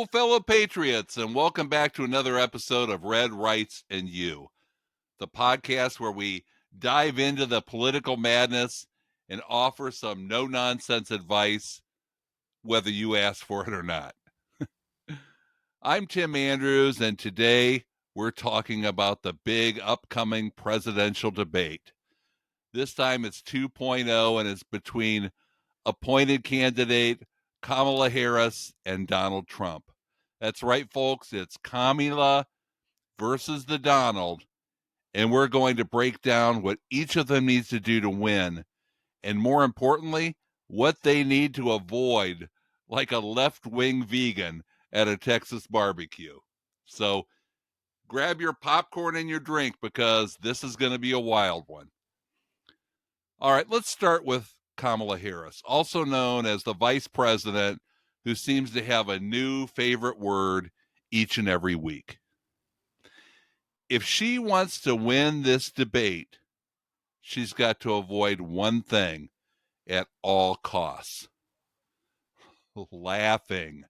Hello, fellow patriots, and welcome back to another episode of Red, Rights, and You, the podcast where we dive into the political madness and offer some no-nonsense advice, whether you ask for it or not. I'm Tim Andrews, and today we're talking about the big upcoming presidential debate. This time it's 2.0, and it's between appointed candidate Kamala Harris and Donald Trump. That's right, folks. It's Kamala versus the Donald, and we're going to break down what each of them needs to do to win, and more importantly, what they need to avoid, like a left-wing vegan at a Texas barbecue. So grab your popcorn and your drink because this is going to be a wild one. All right, let's start with Kamala Harris, also known as the vice president, who seems to have a new favorite word each and every week. If she wants to win this debate, she's got to avoid one thing at all costs: laughing.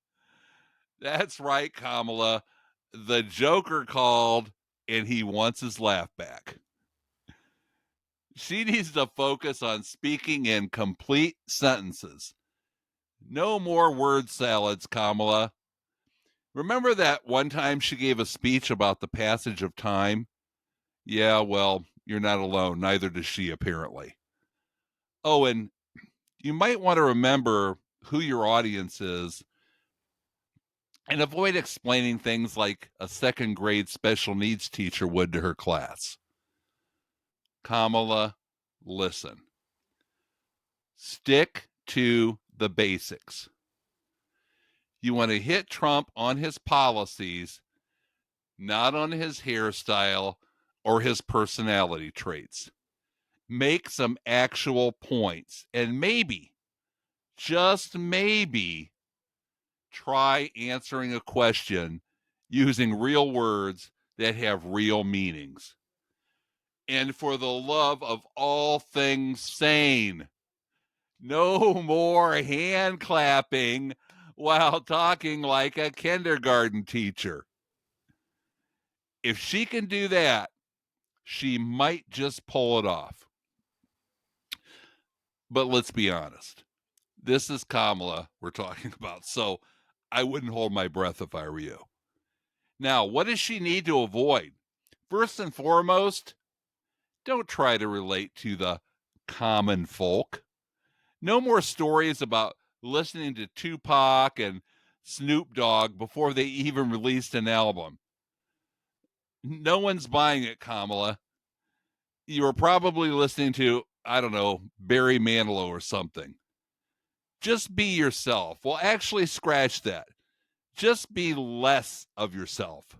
That's right, Kamala. The Joker called, and he wants his laugh back. She needs to focus on speaking in complete sentences. No more word salads, Kamala. Remember that one time she gave a speech about the passage of time? Yeah, well, you're not alone. Neither does she, apparently. Oh, and you might want to remember who your audience is and avoid explaining things like a second grade special needs teacher would to her class. Kamala, listen. Stick to the basics. You want to hit Trump on his policies, not on his hairstyle or his personality traits. Make some actual points, and maybe, just maybe, try answering a question using real words that have real meanings. And for the love of all things sane, no more hand clapping while talking like a kindergarten teacher. If she can do that, she might just pull it off. But let's be honest. This is Kamala we're talking about, so I wouldn't hold my breath if I were you. Now, what does she need to avoid? First and foremost, don't try to relate to the common folk. No more stories about listening to Tupac and Snoop Dogg before they even released an album. No one's buying it, Kamala. You were probably listening to, I don't know, Barry Manilow or something. Just be yourself. Well, actually, scratch that. Just be less of yourself.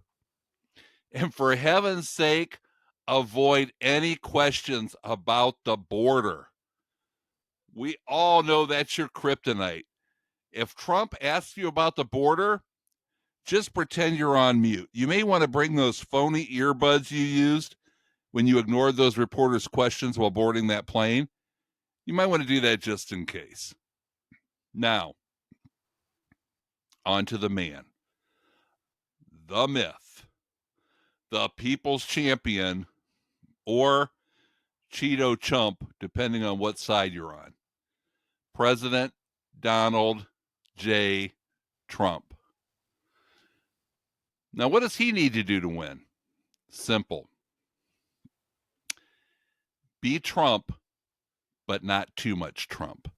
And for heaven's sake, avoid any questions about the border. We all know that's your kryptonite. If Trump asks you about the border, just pretend you're on mute. You may want to bring those phony earbuds you used when you ignored those reporters' questions while boarding that plane. You might want to do that just in case. Now, on to the man, the myth, the people's champion, or Cheeto chump, depending on what side you're on. President Donald J. Trump. Now, what does he need to do to win? Simple. Be Trump, but not too much Trump.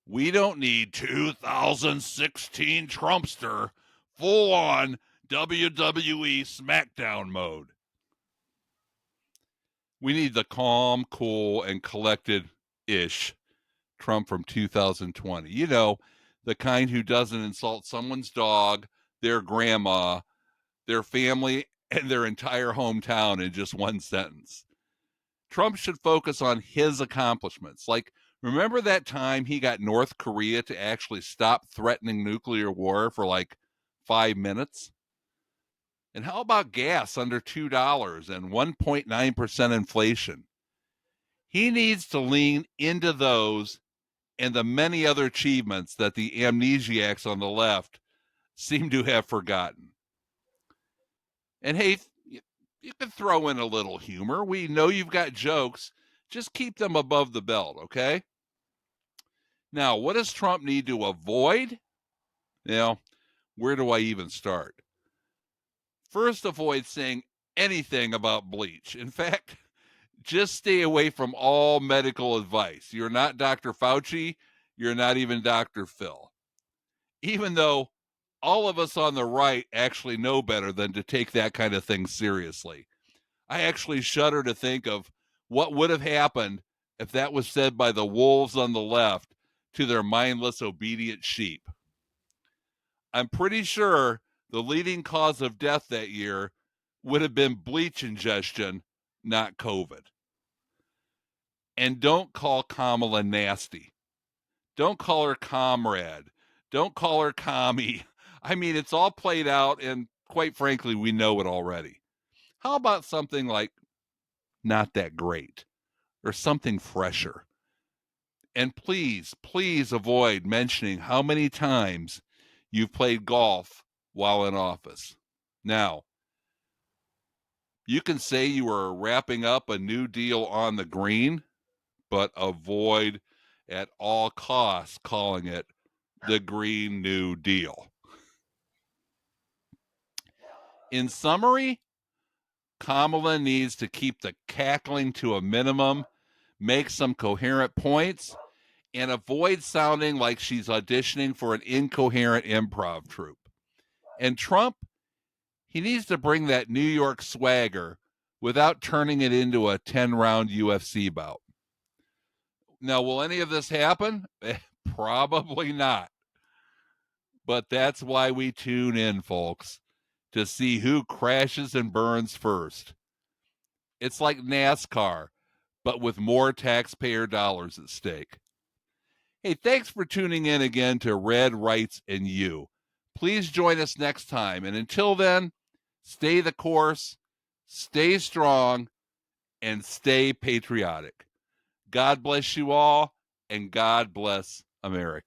We don't need 2016 Trumpster full-on WWE SmackDown mode. We need the calm, cool, and collected-ish Trump from 2020. You know, the kind who doesn't insult someone's dog, their grandma, their family, and their entire hometown in just one sentence. Trump should focus on his accomplishments. Like, remember that time he got North Korea to actually stop threatening nuclear war for like 5 minutes? And how about gas under $2 and 1.9% inflation? He needs to lean into those and the many other achievements that the amnesiacs on the left seem to have forgotten. And hey, you can throw in a little humor. We know you've got jokes. Just keep them above the belt, okay? Now, what does Trump need to avoid? Where do I even start? First, avoid saying anything about bleach. In fact, just stay away from all medical advice. You're not Dr. Fauci. You're not even Dr. Phil. Even though all of us on the right actually know better than to take that kind of thing seriously. I actually shudder to think of what would have happened if that was said by the wolves on the left to their mindless, obedient sheep. I'm pretty sure the leading cause of death that year would have been bleach ingestion, not COVID. And don't call Kamala nasty. Don't call her comrade. Don't call her commie. I mean, it's all played out, and quite frankly, we know it already. How about something like not that great or something fresher? And please, please avoid mentioning how many times you've played golf while in office. Now, you can say you are wrapping up a new deal on the green, but avoid at all costs calling it the Green New Deal. In summary, Kamala needs to keep the cackling to a minimum, make some coherent points, and avoid sounding like she's auditioning for an incoherent improv troupe. And Trump, he needs to bring that New York swagger without turning it into a 10-round UFC bout. Now, will any of this happen? Probably not. But that's why we tune in, folks, to see who crashes and burns first. It's like NASCAR, but with more taxpayer dollars at stake. Hey, thanks for tuning in again to Red, Rights, and You. Please join us next time. And until then, stay the course, stay strong, and stay patriotic. God bless you all, and God bless America.